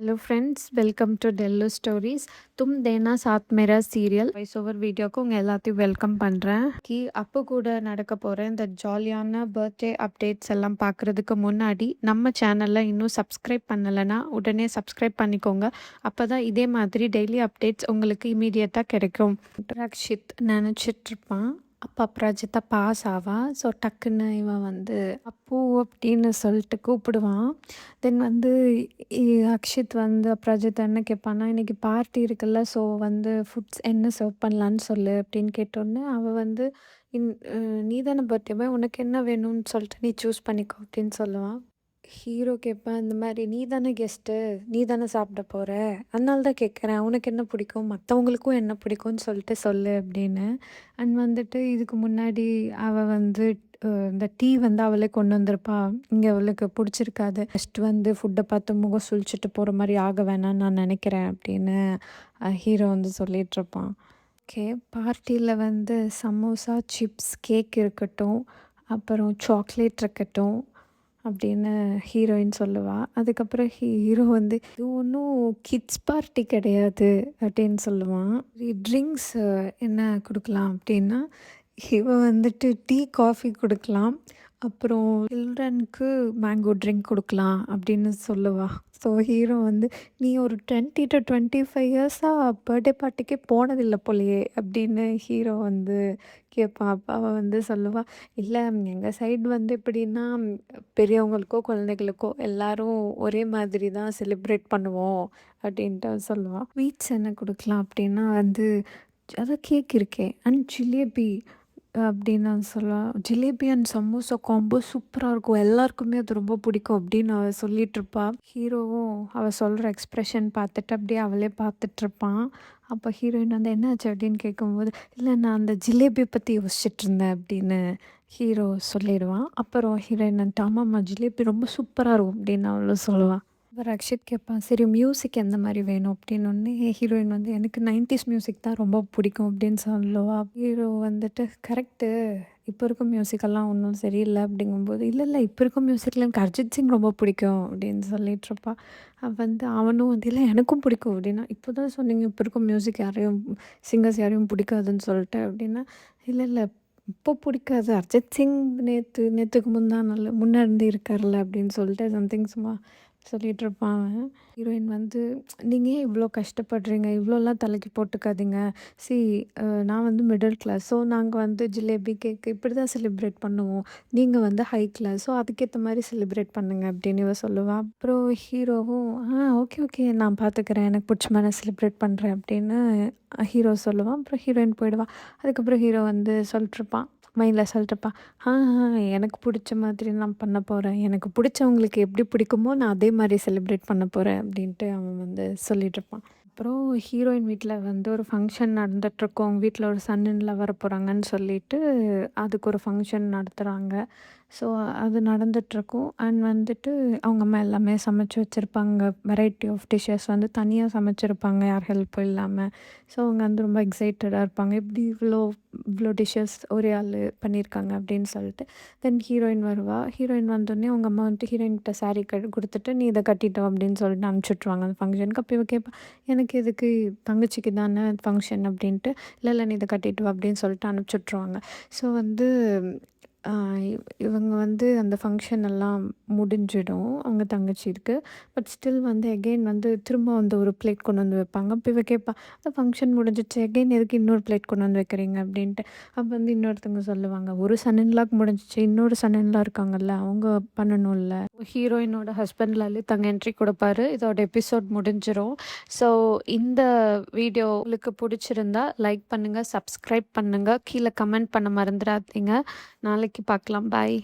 Hello friends welcome to tell stories. தும் தேனா சாத் மேரா serial voice over வீடியோக்கு உங்கள் எல்லாத்தையும் வெல்கம் பண்ணுறேன். அப்போ கூட நடக்க போகிற இந்த ஜாலியான பர்த்டே அப்டேட்ஸ் எல்லாம் பார்க்குறதுக்கு முன்னாடி நம்ம சேனலில் இன்னும் சப்ஸ்கிரைப் பண்ணலைன்னா உடனே சப்ஸ்கிரைப் பண்ணிக்கோங்க. அப்போ தான் இதே மாதிரி டெய்லி அப்டேட்ஸ் உங்களுக்கு இமீடியட்டாக கிடைக்கும். ரக்ஷித் நினச்சிட்ருப்பான் அப்போ அப்ராஜித்தா பாஸ் ஆவா. ஸோ டக்குன்னு இவன் வந்து அப்பு அப்படின்னு சொல்லிட்டு கூப்பிடுவான். தென் வந்து அக்ஷித் வந்து அப்ராஜித்தா என்ன கேட்பான்னா, இன்னைக்கு பார்ட்டி இருக்குல்ல, ஸோ வந்து ஃபுட்ஸ் என்ன சர்வ் பண்ணலான்னு சொல்லு அப்படின்னு கேட்டோடனே அவள் வந்து இன் நீ தானே பர்த்டே பாய், உனக்கு என்ன வேணும்னு சொல்லிட்டு நீ சூஸ் பண்ணிக்கோ அப்படின்னு சொல்லுவான். ஹீரோ கேட்பேன், இந்த மாதிரி நீ தானே கெஸ்ட்டு, நீ தானே சாப்பிட போகிற, அதனால தான் கேட்குறேன், உனக்கு என்ன பிடிக்கும், மற்றவங்களுக்கும் என்ன பிடிக்கும்னு சொல்லிட்டு சொல்லு அப்படின்னு. அண்ட் வந்துட்டு இதுக்கு முன்னாடி அவள் வந்து இந்த டீ வந்து அவளே கொண்டு வந்திருப்பா. இங்கே அவளுக்கு பிடிச்சிருக்காது, ஃபஸ்ட் வந்து ஃபுட்டை பார்த்து முகம் சுழிச்சிட்டு போகிற மாதிரி ஆக வேணாம்னு நான் நினைக்கிறேன் அப்படின்னு ஹீரோ வந்து சொல்லிகிட்ருப்பான். ஓகே, பார்ட்டியில் வந்து சமோசா, சிப்ஸ், கேக் இருக்கட்டும், அப்புறம் சாக்லேட் இருக்கட்டும் அப்படின்னு ஹீரோயின் சொல்லுவா. அதுக்கப்புறம் ஹீரோ வந்து இது ஒன்றும் கிட்ஸ் பார்ட்டி கிடையாது அப்படின்னு சொல்லுவான். ட்ரிங்க்ஸ் என்ன கொடுக்கலாம் அப்படின்னா, இவன் வந்துட்டு டீ, காஃபி கொடுக்கலாம், அப்புறம் சில்ட்ரனுக்கு மேங்கோ ட்ரிங்க் கொடுக்கலாம் அப்படின்னு சொல்லுவா. ஸோ ஹீரோ வந்து, நீ ஒரு 20 to 25 இயர்ஸாக பர்த்டே பார்ட்டிக்கே போனதில்லை போலையே அப்படின்னு ஹீரோ வந்து கேட்பான். அப்போ அவள் வந்து சொல்லுவா, இல்லை எங்கள் சைடு வந்து எப்படின்னா, பெரியவங்களுக்கோ குழந்தைகளுக்கோ எல்லாரும் ஒரே மாதிரி தான் செலிப்ரேட் பண்ணுவோம் அப்படின்ட்டு அவ சொல்லுவாள். ஸ்வீட்ஸ் என்ன கொடுக்கலாம் அப்படின்னா வந்து, அதான் கேக் இருக்கே அண்ட் ஜிலேபி அப்படின்னு நான் சொல்லுவேன். ஜிலேபி அண்ட் சமோசா காம்போ சூப்பராக இருக்கும், எல்லாருக்குமே அது ரொம்ப பிடிக்கும் அப்படின்னு அவள் சொல்லிகிட்ருப்பா. ஹீரோவும் அவள் சொல்கிற எக்ஸ்ப்ரெஷன் பார்த்துட்டு அப்படியே அவளே பார்த்துட்ருப்பான். அப்போ ஹீரோயின் வந்து என்னாச்சு அப்படின்னு கேட்கும்போது, இல்லை நான் அந்த ஜிலேபி பற்றி யோசிச்சுட்டு இருந்தேன் அப்படின்னு ஹீரோ சொல்லிடுவான். அப்புறம் ஹீரோயின் வந்துட்டு, ஆமாம்மா ஜிலேபி ரொம்ப சூப்பராக இருக்கும் அப்படின்னு அவளும் சொல்லுவாள். அப்ப ரக்ஷித் கேட்பான், சரி மியூசிக் எந்த மாதிரி வேணும் அப்படின்னோடனே ஹீரோயின் வந்து, எனக்கு 90s மியூசிக் தான் ரொம்ப பிடிக்கும் அப்படின்னு சொல்லுவா. ஹீரோ வந்துட்டு, கரெக்டு, இப்போ இருக்க மியூசிக்கெல்லாம் ஒன்றும் சரியில்லை அப்படிங்கும்போது, இல்லை இல்லை இப்போ இருக்க மியூசிக்கில் எனக்கு அரிஜித் சிங் ரொம்ப பிடிக்கும் அப்படின்னு சொல்லிகிட்ருப்பா. வந்து அவனும் வந்து, இல்லை எனக்கும் பிடிக்கும் அப்படின்னா, இப்போ தான் சொன்னீங்க இப்போ இருக்க மியூசிக் யாரையும் சிங்கர்ஸ் யாரையும் பிடிக்காதுன்னு சொல்லிட்டு அப்படின்னா, இல்லை இல்லை இப்போ பிடிக்காது, அரிஜித் சிங் நேற்றுக்கு முன்னாடி இருக்கார்ல அப்படின்னு சொல்லிட்டு சம்திங் சும்மா சொல்லிகிட்ருப்பான் அவன். ஹீரோயின் வந்து, நீங்கள் ஏன் இவ்வளோ கஷ்டப்படுறீங்க, இவ்வளோலாம் தலைக்கு போட்டுக்காதீங்க, சி நான் வந்து மிடில் கிளாஸ், ஸோ நாங்கள் வந்து ஜிலேபி, கேக் இப்படி தான் செலிப்ரேட் பண்ணுவோம், நீங்கள் வந்து ஹை கிளாஸ், ஸோ அதுக்கேற்ற மாதிரி செலிப்ரேட் பண்ணுங்க அப்படின்னு இவ சொல்லுவாள். அப்புறம் ஹீரோவும், ஓகே ஓகே நான் பார்த்துக்கிறேன், எனக்கு பிடிச்ச மாதிரி நான் செலிப்ரேட் பண்ணுறேன் அப்படின்னு ஹீரோ சொல்லுவான். அப்புறம் ஹீரோயின் போயிடுவான். அதுக்கப்புறம் ஹீரோ வந்து சொல்லிட்டுருப்பான், மைண்டில் சொல்லிட்டுருப்பான், ஆ ஆ எனக்கு பிடிச்ச மாதிரி நான் பண்ண போகிறேன், எனக்கு பிடிச்சவங்களுக்கு எப்படி பிடிக்குமோ நான் அதே மாதிரி செலிப்ரேட் பண்ண போகிறேன் அப்படின்ட்டு அவன் வந்து சொல்லிகிட்ருப்பான். அப்புறம் ஹீரோயின் வீட்டில் வந்து ஒரு ஃபங்க்ஷன் நடந்துகிட்ருக்கோம், அவங்க வீட்டில் ஒரு சன் இன் லா வர போகிறாங்கன்னு சொல்லிட்டு அதுக்கு ஒரு ஃபங்க்ஷன் நடத்துகிறாங்க. ஸோ அது நடந்துகிட்ருக்கும். அண்ட் வந்துட்டு அவங்க அம்மா எல்லாமே சமைச்சு வச்சுருப்பாங்க, வெரைட்டி ஆஃப் டிஷ்ஷஸ் வந்து தனியாக சமைச்சிருப்பாங்க யார் ஹெல்ப்பும் இல்லாமல். ஸோ அவங்க வந்து ரொம்ப எக்ஸைட்டடாக இருப்பாங்க, எப்படி இவ்வளோ இவ்வளோ டிஷ்ஷஸ் ஒரே ஆள் பண்ணியிருக்காங்க அப்படின்னு சொல்லிட்டு. தென் ஹீரோயின் வருவாள். ஹீரோயின் வந்தோடனே அவங்க அம்மா வந்துட்டு ஹீரோயின்கிட்ட சாரீ கொடுத்துட்டு, நீ இதை கட்டிட்டோம் அப்படின்னு சொல்லிட்டு அனுப்பிச்சுட்ருவாங்க அந்த ஃபங்க்ஷனுக்கு. அப்போ இவ கேட்பா, எனக்கு எதுக்கு, தங்கச்சிக்கு தானே ஃபங்க்ஷன் அப்படின்ட்டு, இல்லை இல்லை நீ இதை கட்டிட்டு வா அப்படின்னு சொல்லிட்டு அனுப்பிச்சுட்ருவாங்க. ஸோ வந்து இவங்க வந்து அந்த ஃபங்க்ஷன் எல்லாம் முடிஞ்சிடும் அவங்க தங்கச்சிக்கு. பட் ஸ்டில் வந்து எகெயின் வந்து திரும்ப வந்து ஒரு பிளேட் கொண்டு வந்து வைப்பாங்க. அப்போ இவ கேட்பா, அந்த ஃபங்க்ஷன் முடிஞ்சிச்சு, எகெயின் எதுக்கு இன்னொரு பிளேட் கொண்டு வந்து வைக்கிறீங்க அப்படின்ட்டு. அப்போ வந்து இன்னொருத்தவங்க சொல்லுவாங்க, ஒரு சன் இன் லாக்கு முடிஞ்சிச்சு, இன்னொரு சன் இன் லா இருக்காங்கல்ல அவங்க பண்ணணும்ல. ஹீரோயினோட ஹஸ்பண்ட் லலித் அங்கே என்ட்ரி கொடுப்பாரு. இதோட எபிசோட் முடிஞ்சிடும். ஸோ இந்த வீடியோ உங்களுக்கு பிடிச்சிருந்தா லைக் பண்ணுங்கள், சப்ஸ்கிரைப் பண்ணுங்கள், கீழே கமெண்ட் பண்ண மறந்துடாதீங்க. நாளைக்கு பார்க்கலாம். பாய்.